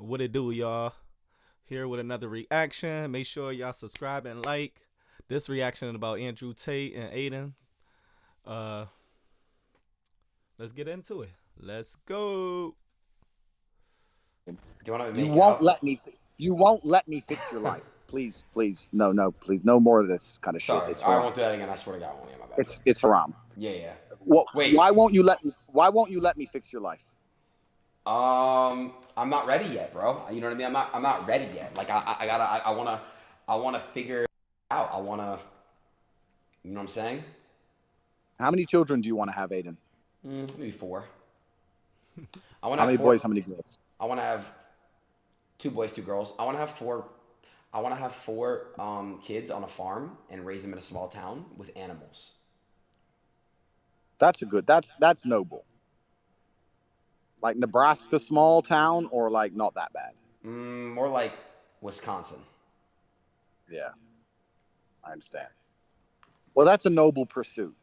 What it do, y'all? Here with another reaction. Make sure y'all subscribe and like. This reaction is about Andrew Tate and Adin. Uh, let's get into it. Let's go. Do you want to You make won't out? let me. You won't let me fix your life. Please, please, no, please, no more of this kind of shit. Sorry, It's I haram. won't do that again. I swear to God, I won't. Yeah, my bad. It's haram. Yeah, yeah. Well, Wait. why won't you let me? Why won't you let me fix your life? I'm not ready yet, bro. You know what I mean? I'm not ready yet. Like I wanna figure it out. You know what I'm saying? How many children do you want to have, Aiden? Maybe four. I want to How have many four. boys? How many girls? I want to have two boys, two girls. I want to have four. I want to have four kids on a farm and raise them in a small town with animals. That's a good. That's noble. Like Nebraska, small town, or like not that bad. More like Wisconsin. Yeah, I understand. Well, that's a noble pursuit.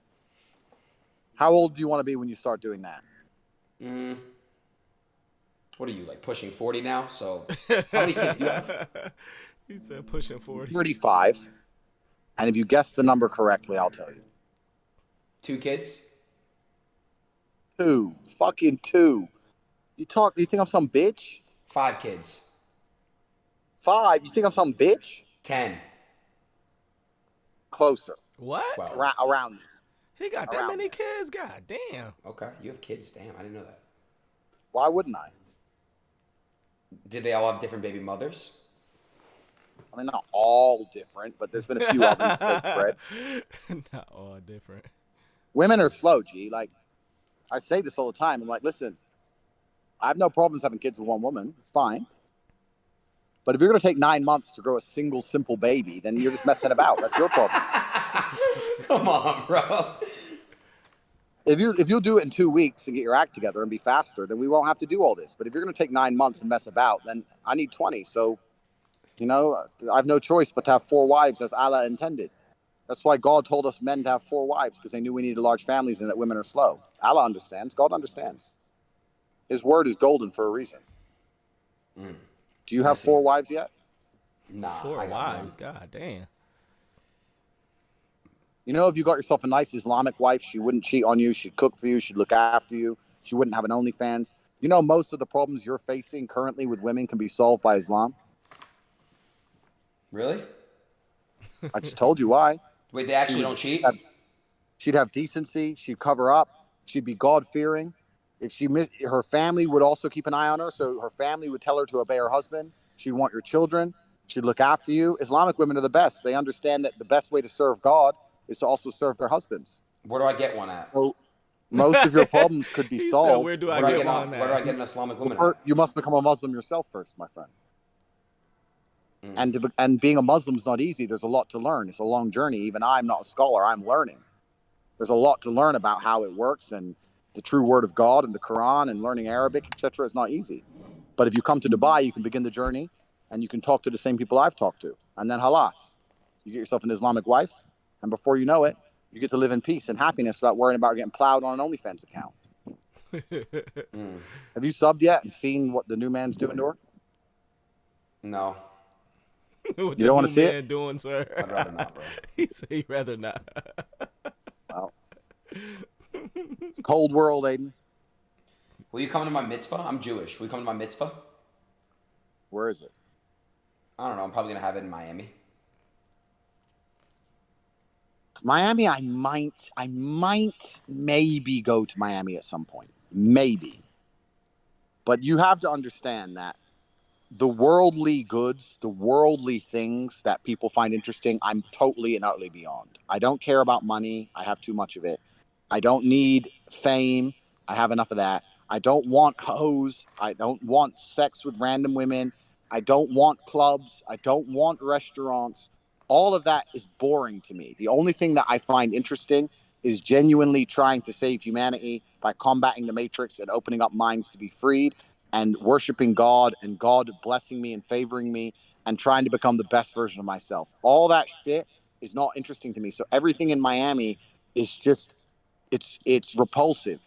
How old do you want to be when you start doing that? What are you, like, pushing 40 now? So how many kids do you have? He said pushing 40. 35. And if you guess the number correctly, I'll tell you. Two kids? Two. Fucking two. You think I'm some bitch? Five kids. Five. You think I'm some bitch? 10. Closer. What? 12. Around. He got that Around many there. kids? God damn. Okay, you have kids. Damn, I didn't know that. Why wouldn't I? Did they all have different baby mothers? I mean, not all different, but there's been a few ovens to bake bread. Not all different. Women are slow, G. Like, I say this all the time. I'm like, listen, I have no problems having kids with one woman. It's fine. But if you're going to take 9 months to grow a single, simple baby, then you're just messing about. That's your problem. Come on, bro. If you'll do it in 2 weeks and get your act together and be faster, then we won't have to do all this. But if you're going to take 9 months and mess about, then I need 20. So, I have no choice but to have 4 wives as Allah intended. That's why God told us men to have 4 wives, because they knew we needed large families and that women are slow. Allah understands. God understands. His word is golden for a reason. Do you have 4 wives yet? Nah, Four I got wives. God damn. If you got yourself a nice Islamic wife, she wouldn't cheat on you. She'd cook for you. She'd look after you. She wouldn't have an OnlyFans. Most of the problems you're facing currently with women can be solved by Islam. Really? I just told you why. Wait, they actually don't cheat? She'd have decency. She'd cover up. She'd be God-fearing. If her family would also keep an eye on her, so her family would tell her to obey her husband. She'd want your children. She'd look after you. Islamic women are the best. They understand that the best way to serve God is to also serve their husbands. Where do I get one at? So most of your problems could be He solved. said, where do I get one Where do I at? get an Islamic woman at? You must become a Muslim yourself first, my friend. And being a Muslim is not easy. There's a lot to learn. It's a long journey. Even I'm not a scholar. I'm learning. There's a lot to learn about how it works, and the true word of God and the Quran, and learning Arabic, etc. is not easy. But if you come to Dubai, you can begin the journey, and you can talk to the same people I've talked to. And then halas, you get yourself an Islamic wife, and before you know it, you get to live in peace and happiness without worrying about getting plowed on an OnlyFans account. Have you subbed yet and seen what the new man's doing to her? No. What You don't want to see it? doing, sir? I'd rather not, bro. He said he'd rather not. Well, it's a cold world, Aiden. Will you come to my mitzvah? I'm Jewish. Will you come to my mitzvah? Where is it? I don't know. I'm probably going to have it in Miami. Miami, I might maybe go to Miami at some point. Maybe. But you have to understand that the worldly goods, the worldly things that people find interesting, I'm totally and utterly beyond. I don't care about money. I have too much of it. I don't need fame. I have enough of that. I don't want hoes. I don't want sex with random women. I don't want clubs. I don't want restaurants. All of that is boring to me. The only thing that I find interesting is genuinely trying to save humanity by combating the matrix and opening up minds to be freed and worshiping God and God blessing me and favoring me and trying to become the best version of myself. All that shit is not interesting to me. So everything in Miami is just, it's repulsive.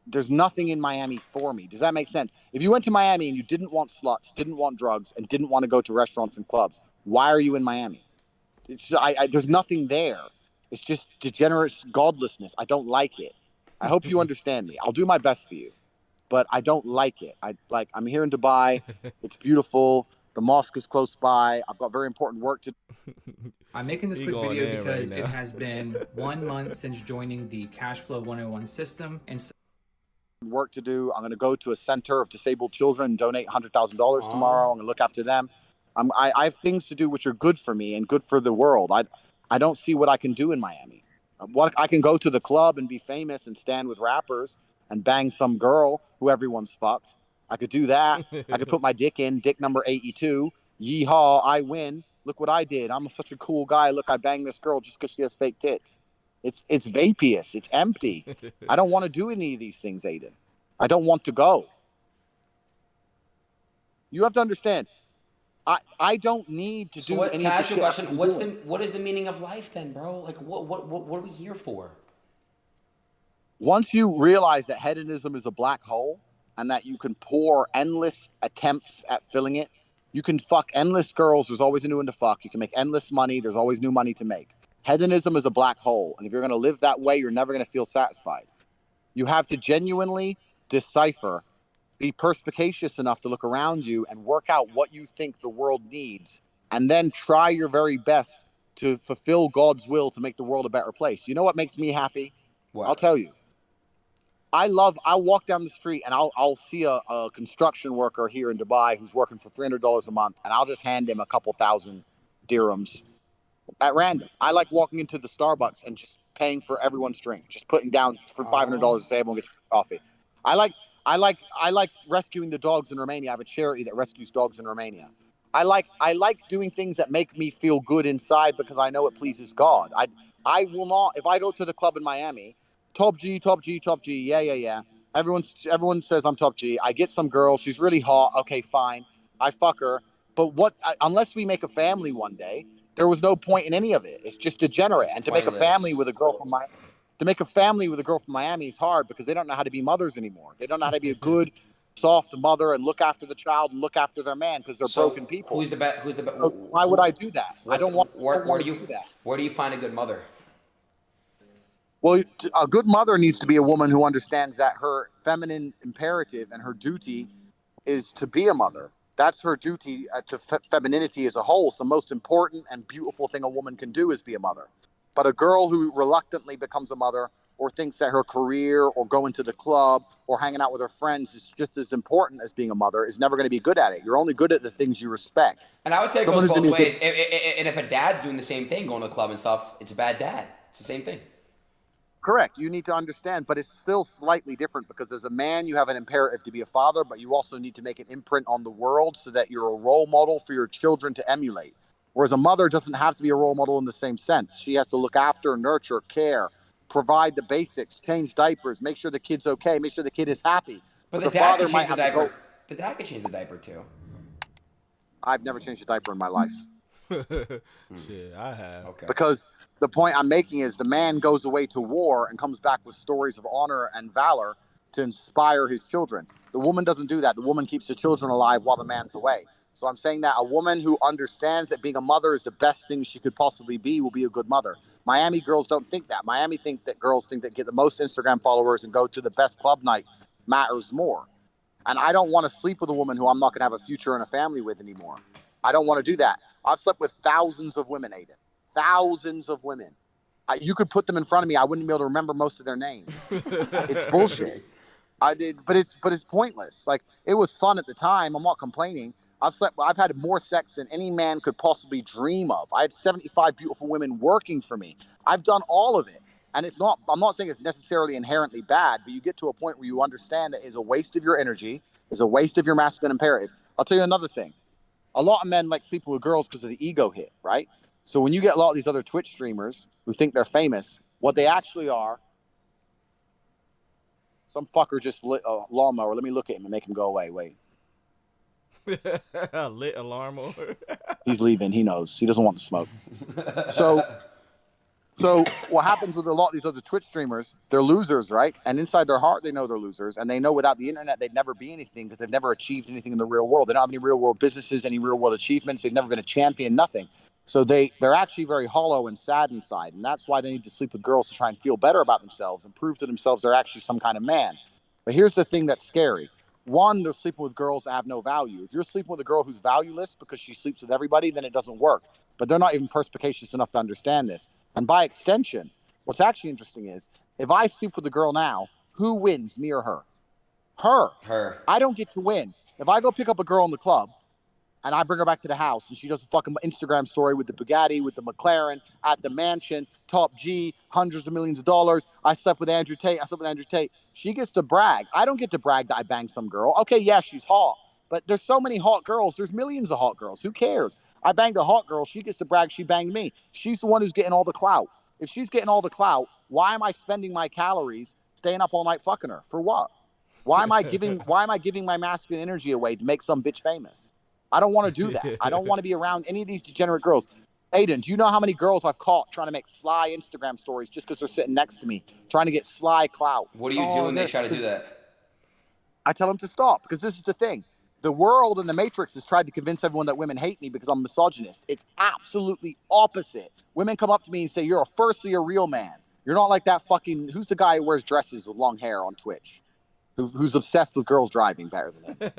there's nothing in Miami for me. Does that make sense? If you went to Miami and you didn't want sluts, didn't want drugs, and didn't want to go to restaurants and clubs, why are you in Miami? There's nothing there. It's just degenerate godlessness. I don't like it. I hope you understand me. I'll do my best for you, but I don't like it. I'm here in Dubai. It's beautiful. The mosque is close by. I've got very important work to do. I'm making this He quick going video in because right it now. has been 1 month since joining the Cashflow 101 system, and work to do. I'm going to go to a center of disabled children and donate $100,000 tomorrow. I'm going to look after them. I have things to do which are good for me and good for the world. I don't see what I can do in Miami. What I can go to the club and be famous and stand with rappers and bang some girl who everyone's fucked. I could do that. I could put my dick in, dick number 82. Yeehaw, I win. Look what I did. I'm such a cool guy. Look, I banged this girl just because she has fake tits. It's vapious. It's empty. I don't want to do any of these things, Aiden. I don't want to go. You have to understand. I don't need to do any can I of the ask you a shit. question? What is the meaning of life then, bro? Like what are we here for? Once you realize that hedonism is a black hole and that you can pour endless attempts at filling it, you can fuck endless girls. There's always a new one to fuck. You can make endless money. There's always new money to make. Hedonism is a black hole. And if you're going to live that way, you're never going to feel satisfied. You have to genuinely decipher, be perspicacious enough to look around you and work out what you think the world needs, and then try your very best to fulfill God's will to make the world a better place. You know what makes me happy? What? I'll tell you. I'll walk down the street and I'll see a construction worker here in Dubai who's working for $300 a month, and I'll just hand him a couple thousand dirhams at random. I like walking into the Starbucks and just paying for everyone's drink, just putting down for $500 to say everyone gets coffee. I like rescuing the dogs in Romania. I have a charity that rescues dogs in Romania. I like doing things that make me feel good inside because I know it pleases God. I will not, if I go to the club in Miami, top G, yeah. Everyone says I'm top G. I get some girl, she's really hot. Okay, fine. I fuck her. But unless we make a family one day, there was no point in any of it. It's just degenerate. And to make a family with a girl from Miami is hard because they don't know how to be mothers anymore. They don't know how to be a good, soft mother and look after the child and look after their man because they're broken people. Who's the best? So why would I do that? I don't want to do that. Where do you find a good mother? Well, a good mother needs to be a woman who understands that her feminine imperative and her duty is to be a mother. That's her duty to femininity as a whole. It's the most important and beautiful thing a woman can do is be a mother. But a girl who reluctantly becomes a mother or thinks that her career or going to the club or hanging out with her friends is just as important as being a mother is never going to be good at it. You're only good at the things you respect. And I would say it goes both ways. And if a dad's doing the same thing, going to the club and stuff, it's a bad dad. It's the same thing. Correct. You need to understand, but it's still slightly different because as a man, you have an imperative to be a father, but you also need to make an imprint on the world so that you're a role model for your children to emulate. Whereas a mother doesn't have to be a role model in the same sense. She has to look after, nurture, care, provide the basics, change diapers, make sure the kid's okay, make sure the kid is happy. But the dad can change the diaper. The dad can change the diaper too. I've never changed a diaper in my life. Shit, I have. Okay. Because the point I'm making is the man goes away to war and comes back with stories of honor and valor to inspire his children. The woman doesn't do that. The woman keeps the children alive while the man's away. So I'm saying that a woman who understands that being a mother is the best thing she could possibly be will be a good mother. Miami girls don't think that. Miami think that girls think that get the most Instagram followers and go to the best club nights matters more. And I don't want to sleep with a woman who I'm not going to have a future and a family with anymore. I don't want to do that. I've slept with thousands of women, Aiden. Thousands of women. You could put them in front of me. I wouldn't be able to remember most of their names. It's bullshit. But it's pointless. Like, it was fun at the time. I'm not complaining. I've had more sex than any man could possibly dream of. I had 75 beautiful women working for me. I've done all of it. And I'm not saying it's necessarily inherently bad, but you get to a point where you understand that it's a waste of your energy, it's a waste of your masculine imperative. I'll tell you another thing. A lot of men like sleeping with girls because of the ego hit, right? So when you get a lot of these other Twitch streamers who think they're famous, what they actually are, some fucker just lit a lawnmower. Let me look at him and make him go away. Wait. Lit a lawnmower. He's leaving. He knows. He doesn't want to smoke. So So what happens with a lot of these other Twitch streamers, they're losers, right? And inside their heart, they know they're losers. And they know without the internet, they'd never be anything because they've never achieved anything in the real world. They don't have any real world businesses, any real world achievements. They've never been a champion, nothing. So they're actually very hollow and sad inside. And that's why they need to sleep with girls to try and feel better about themselves and prove to themselves they're actually some kind of man. But here's the thing that's scary. One, they're sleeping with girls that have no value. If you're sleeping with a girl who's valueless because she sleeps with everybody, then it doesn't work. But they're not even perspicacious enough to understand this. And by extension, what's actually interesting is if I sleep with a girl now, who wins, me or her? Her. Her. I don't get to win. If I go pick up a girl in the club and I bring her back to the house and she does a fucking Instagram story with the Bugatti, with the McLaren, at the mansion, top G, hundreds of millions of dollars. I slept with Andrew Tate. She gets to brag. I don't get to brag that I banged some girl. Okay, yeah, she's hot. But there's so many hot girls. There's millions of hot girls. Who cares? I banged a hot girl. She gets to brag she banged me. She's the one who's getting all the clout. If she's getting all the clout, why am I spending my calories staying up all night fucking her? For what? Why am I giving my masculine energy away to make some bitch famous? I don't want to do that. I don't want to be around any of these degenerate girls. Adin, do you know how many girls I've caught trying to make sly Instagram stories just because they're sitting next to me, trying to get sly clout? What do you do when they try to do that? I tell them to stop because this is the thing. The world and the Matrix has tried to convince everyone that women hate me because I'm a misogynist. It's absolutely opposite. Women come up to me and say, you're firstly a real man. You're not like that fucking, who's the guy who wears dresses with long hair on Twitch? Who's obsessed with girls driving better than him?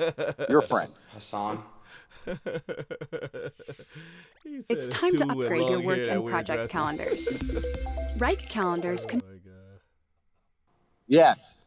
Your friend. Hassan. It's time to upgrade your work and project calendars. Reich calendars can. Oh my God. Yes.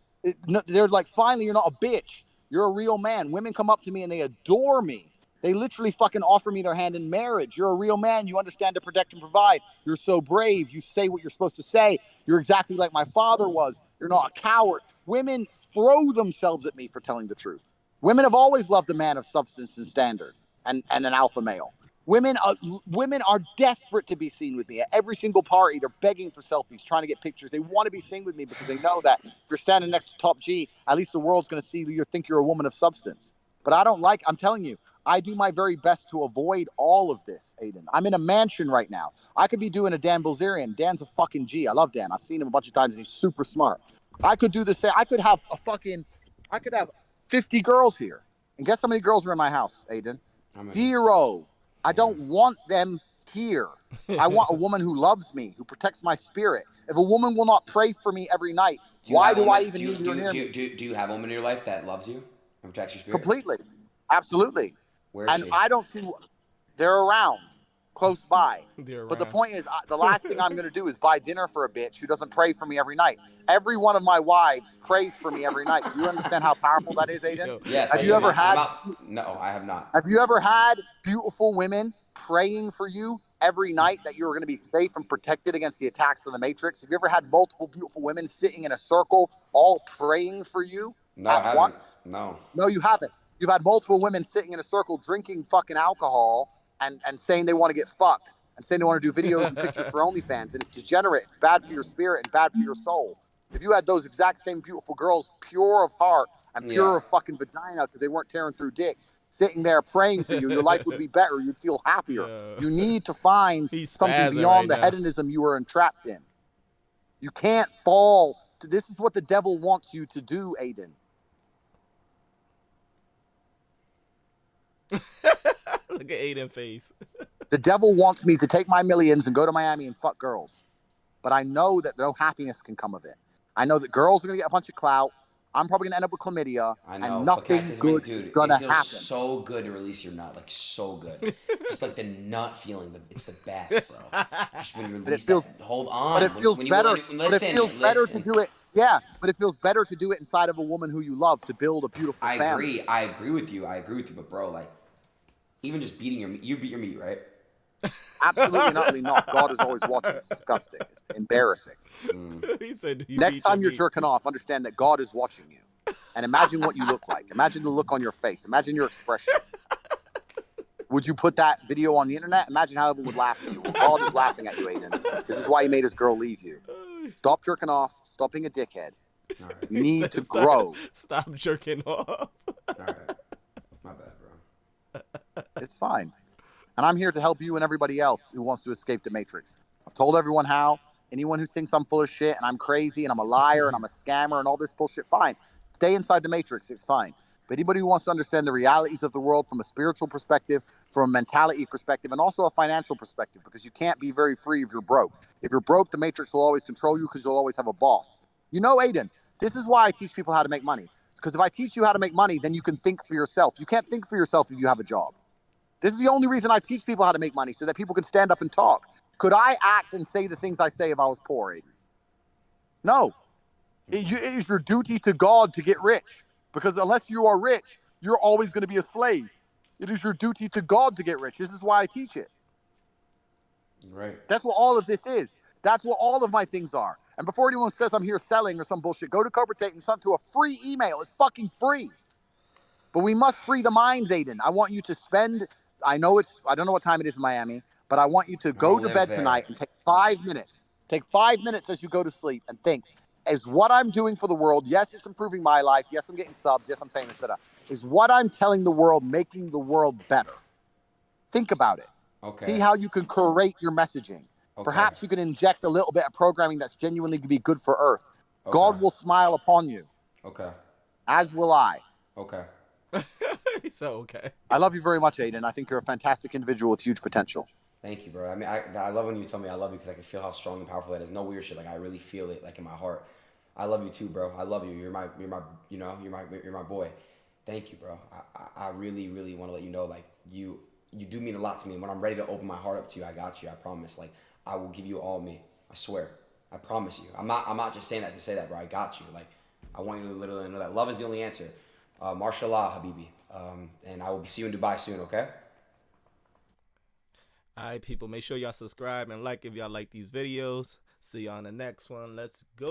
They're like, finally, you're not a bitch. You're a real man. Women come up to me and they adore me. They literally fucking offer me their hand in marriage. You're a real man. You understand to protect and provide. You're so brave. You say what you're supposed to say. You're exactly like my father was. You're not a coward. Women throw themselves at me for telling the truth. Women have always loved a man of substance and standard and an alpha male. Women are desperate to be seen with me. At every single party, they're begging for selfies, trying to get pictures. They want to be seen with me because they know that if you're standing next to top G, at least the world's going to see you, think you're a woman of substance. But I'm telling you, I do my very best to avoid all of this, Adin. I'm in a mansion right now. I could be doing a Dan Bilzerian. Dan's a fucking G. I love Dan. I've seen him a bunch of times and he's super smart. I could do the same. I could have 50 girls here. And guess how many girls are in my house, Adin? 0. I don't want them here. I want a woman who loves me, who protects my spirit. If a woman will not pray for me every night, why do I even need her near me? Do you have a woman in your life that loves you and protects your spirit? Completely. Absolutely. Where is she? I don't see, they're around, close by. They're But the around. point is, the last thing I'm going to do is buy dinner for a bitch who doesn't pray for me every night. Every one of my wives prays for me every night. Do you understand how powerful that is, Adin? Yes. Have you ever had? No, I have not. Have you ever had beautiful women praying for you every night that you were going to be safe and protected against the attacks of the Matrix? Have you ever had multiple beautiful women sitting in a circle all praying for you at once? No. No, you haven't. You've had multiple women sitting in a circle drinking fucking alcohol and saying they want to get fucked and saying they want to do videos and pictures for OnlyFans. And it's degenerate. It's bad for your spirit and bad for your soul. If you had those exact same beautiful girls, pure of heart and pure of fucking vagina because they weren't tearing through dick, sitting there praying for you, your life would be better. You'd feel happier. You need to find something beyond the hedonism you were entrapped in. You can't fall. This is what the devil wants you to do, Adin. Look at Aiden's face. The devil wants me to take my millions and go to Miami and fuck girls. But I know that no happiness can come of it. I know that girls are going to get a bunch of clout. I'm probably going to end up with chlamydia. I know, and nothing good is going to happen. It feels so good to release your nut. Like, so good. Just like the nut feeling. It's the best, bro. Just when you release that. Hold on. But it feels better. Listen. Better to do it. Yeah, but it feels better to do it inside of a woman who you love to build a beautiful family. I agree with you. But, bro, like, even just beating your meat. You beat your meat, right? Absolutely and utterly not. God is always watching. It's disgusting. It's embarrassing. He said next time you're jerking off, understand that God is watching you. And imagine what you look like. Imagine the look on your face. Imagine your expression. Would you put that video on the internet? Imagine how everyone would laugh at you. Well, God is laughing at you, Adin. This is why he made his girl leave you. Stop jerking off. Stop being a dickhead. All right. You need to grow. Stop jerking off. All right. My bad, bro. It's fine. And I'm here to help you and everybody else who wants to escape the Matrix. I've told everyone how. Anyone who thinks I'm full of shit and I'm crazy and I'm a liar and I'm a scammer and all this bullshit, fine. Stay inside the matrix. It's fine. But anybody who wants to understand the realities of the world from a spiritual perspective, from a mentality perspective, and also a financial perspective, because you can't be very free if you're broke. If you're broke, the matrix will always control you because you'll always have a boss. You know, Adin, this is why I teach people how to make money. Because if I teach you how to make money, then you can think for yourself. You can't think for yourself if you have a job. This is the only reason I teach people how to make money, so that people can stand up and talk. Could I act and say the things I say if I was poor, Adin? No. It is your duty to God to get rich. Because unless you are rich, you're always going to be a slave. It is your duty to God to get rich. This is why I teach it. Right. That's what all of this is. That's what all of my things are. And before anyone says I'm here selling or some bullshit, go to Cobra Tate and send to a free email. It's fucking free. But we must free the minds, Adin. I want you to spend, I don't know what time it is in Miami, but I want you to go to bed tonight and take 5 minutes. Take 5 minutes as you go to sleep and think, is what I'm doing for the world, yes, it's improving my life, yes, I'm getting subs, yes, I'm famous, is what I'm telling the world making the world better? Think about it. Okay. See how you can curate your messaging. Okay. Perhaps you can inject a little bit of programming that's genuinely going to be good for Earth. Okay. God will smile upon you. Okay. As will I. Okay. So, okay. I love you very much, Adin. I think you're a fantastic individual with huge potential. Thank you, bro. I mean, I love when you tell me I love you because I can feel how strong and powerful that is. No weird shit. Like, I really feel it, like, in my heart. I love you too, bro. I love you. You're my boy. Thank you, bro. I really, really want to let you know, like, you do mean a lot to me. When I'm ready to open my heart up to you, I got you. I promise. Like, I will give you all me. I swear. I promise you. I'm not just saying that to say that, bro. I got you. Like, I want you to literally know that love is the only answer. Mashallah, Habibi. And I will see you in Dubai soon, okay? All right, people, make sure y'all subscribe and like if y'all like these videos. See you on the next one. Let's go.